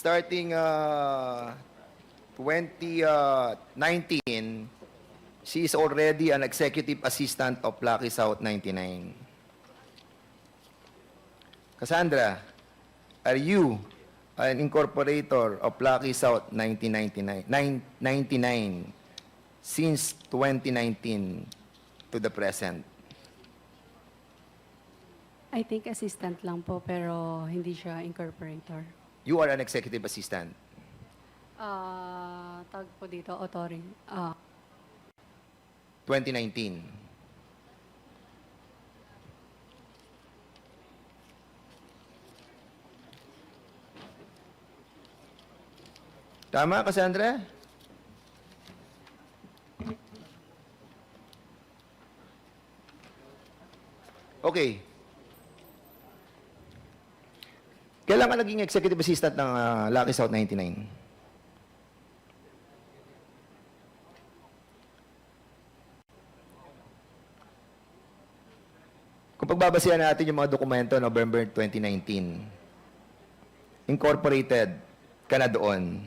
Starting 2019, she is already an executive assistant of Lucky South 99. Cassandra, are you an incorporator of Lucky South 1999 since 2019 to the present? I think assistant lang po, pero hindi siya incorporator. You are an executive assistant. Tawag po dito, authoring. 2019. Tama, Cassandra? Okay. Kailan ka naging executive assistant ng Lucky South 99? Kung pagbabasihan natin yung mga dokumento, November 2019, incorporated ka na doon.